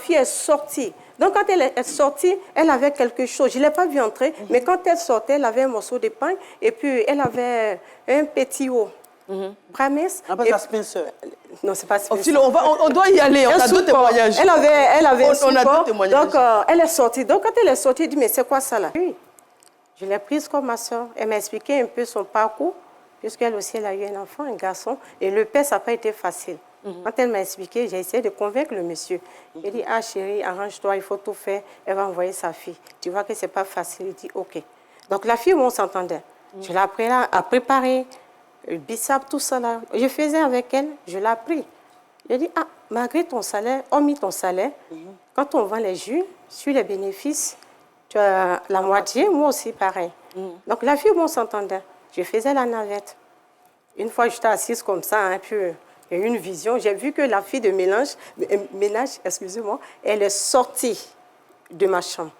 fille est sortie. Donc, quand elle est sortie, elle avait quelque chose. Je ne l'ai pas vue entrer, mais quand elle sortait, elle avait un morceau de pain et puis elle avait un petit haut. Brames. Ah, pas Spencer. Non, c'est pas Spencer. On doit y aller, on a deux témoignages. Elle avait on a deux témoignages. Donc, elle est sortie. Donc, quand elle est sortie, elle dit, mais c'est quoi ça là? Oui. Je l'ai prise comme ma soeur. Elle m'a expliqué un peu son parcours, puisqu'elle aussi, elle a eu un enfant, un garçon. Et le père, ça n'a pas été facile. Quand elle m'a expliqué, j'ai essayé de convaincre le monsieur. Il dit, ah chérie, arrange-toi, il faut tout faire. Elle va envoyer sa fille. Tu vois que ce n'est pas facile. Il dit, ok. Donc, la fille, on s'entendait. Je l'ai appris à préparer le bissap, tout ça là. Je faisais avec elle, je l'ai appris. J'ai dit, ah, malgré ton salaire, hormis ton salaire, quand on vend les jus, sur les bénéfices, tu as la moitié, moi aussi pareil. Donc la fille, on s'entendait. Je faisais la navette. Une fois, j'étais assise comme ça, hein, puis il y a eu une vision. J'ai vu que la fille de ménage, excusez-moi, elle est sortie de ma chambre.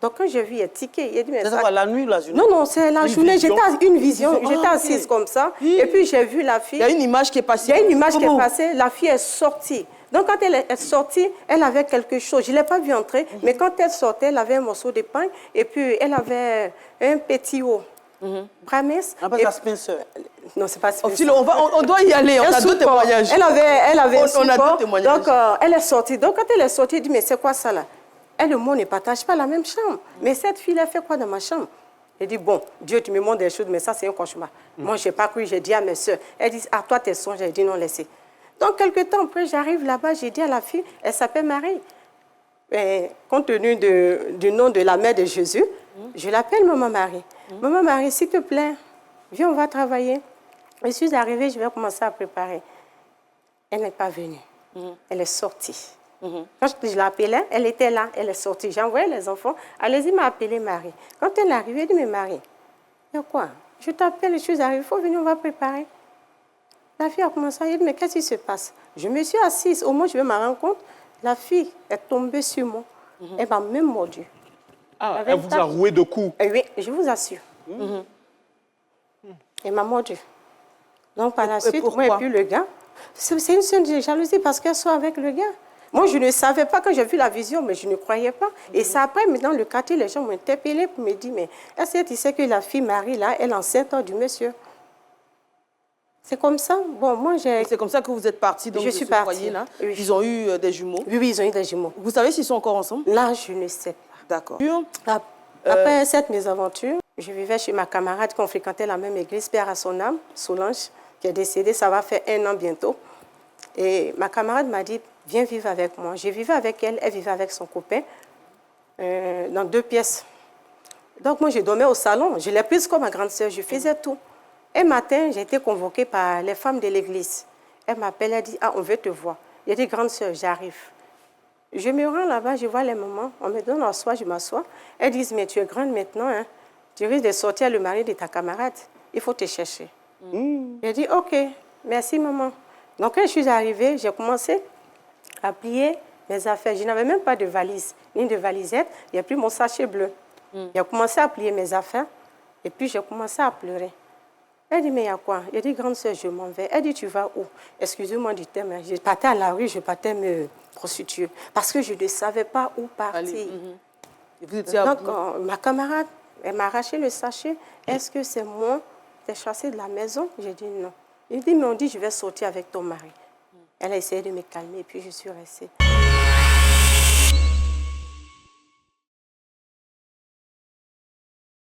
Donc quand j'ai vu, il a tiqué. Il a dit, mais ça, la nuit ou la journée? Non, c'est la journée. J'étais une vision. J'étais assise comme ça. Et puis j'ai vu la fille. Il y a une image qui est passée. Il y a une image qui est passée. La fille est sortie. Donc quand elle est sortie, elle avait quelque chose. Je ne l'ai pas vue entrer, mais quand elle sortait, elle avait un morceau de pain et puis elle avait un petit haut. Brames. Ah, pas Spencer. Non, c'est pas Spencer. On doit y aller, on a deux témoignages. Elle avait on a deux témoignages. Donc elle est sortie. Donc quand elle est sortie, elle dit, mais c'est quoi ça là? Elle et moi, on ne partage pas la même chambre. Mais cette fille, elle fait quoi dans ma chambre? Elle dit, bon, Dieu, tu me montres des choses, mais ça, c'est un cauchemar. Moi, je n'ai pas cru, j'ai dit à mes soeurs. Elle dit, ah, toi, tes songes. J'ai dit, non, laissez. Donc, quelques temps après, j'arrive là-bas, j'ai dit à la fille, elle s'appelle Marie. Et, compte tenu du nom de la mère de Jésus, je l'appelle Maman Marie. Maman Marie, s'il te plaît, viens, on va travailler. Je suis arrivée, je vais commencer à préparer. Elle n'est pas venue. Elle est sortie. Quand je l'appelais, elle était là, elle est sortie. J'ai envoyé les enfants, allez-y m'appeler Marie. Quand elle est arrivée, elle dit, mais Marie, il y a quoi? Je t'appelle, je suis arrivée, il faut venir, on va préparer. La fille a commencé à dire, mais qu'est-ce qui se passe? Je me suis assise, au moins je vais me rendre compte, la fille est tombée sur moi. Elle m'a même mordu. Ah, elle vous a roué de coups? Oui, je vous assure. Elle m'a mordu. Donc par la suite, moi et puis le gars, c'est une scène de jalousie parce qu'elle soit avec le gars. Moi, je ne savais pas quand j'ai vu la vision, mais je ne croyais pas. Et c'est après, maintenant, le quartier, les gens m'ont interpellé pour me dire, mais est-ce que tu sais que la fille Marie, là, elle est enceinte du monsieur? C'est comme ça. Bon, moi, c'est comme ça que vous êtes partie de ce foyer, là. Oui. Ils ont eu des jumeaux? Oui, ils ont eu des jumeaux. Vous savez s'ils sont encore ensemble? Là, je ne sais pas. D'accord. Après cette mésaventure, je vivais chez ma camarade qu'on fréquentait la même église, Père à son âme, Solange, qui est décédée, ça va faire 1 an bientôt. Et ma camarade m'a dit, viens vivre avec moi. Je vivais avec elle, elle vivait avec son copain, dans 2 pièces. Donc moi, je dormais au salon. Je l'ai prise comme ma grande sœur, je faisais tout. Un matin, j'ai été convoquée par les femmes de l'église. Elle m'appelle, elle dit, ah, on veut te voir. J'ai dit, grande sœur, j'arrive. Je me rends là-bas, je vois les mamans, on me donne un soir, je m'assois. Elles disent, mais tu es grande maintenant, hein. Tu risques de sortir le mari de ta camarade. Il faut te chercher. J'ai dit, ok, merci maman. Donc quand je suis arrivée, j'ai commencé à plier mes affaires. Je n'avais même pas de valise, ni de valisette. J'ai pris mon sachet bleu. J'ai commencé à plier mes affaires et puis j'ai commencé à pleurer. Elle dit, mais il y a quoi? J'ai dit, grande sœur, je m'en vais. Elle dit, tu vas où? Excusez-moi du terme, je partais à la rue, je partais me prostituer. Parce que je ne savais pas où partir. Donc, ma camarade, elle m'a arraché le sachet. Est-ce que c'est moi? T'es chassée de la maison? J'ai dit non. Il dit, mais on dit, je vais sortir avec ton mari. Elle a essayé de me calmer et puis je suis restée.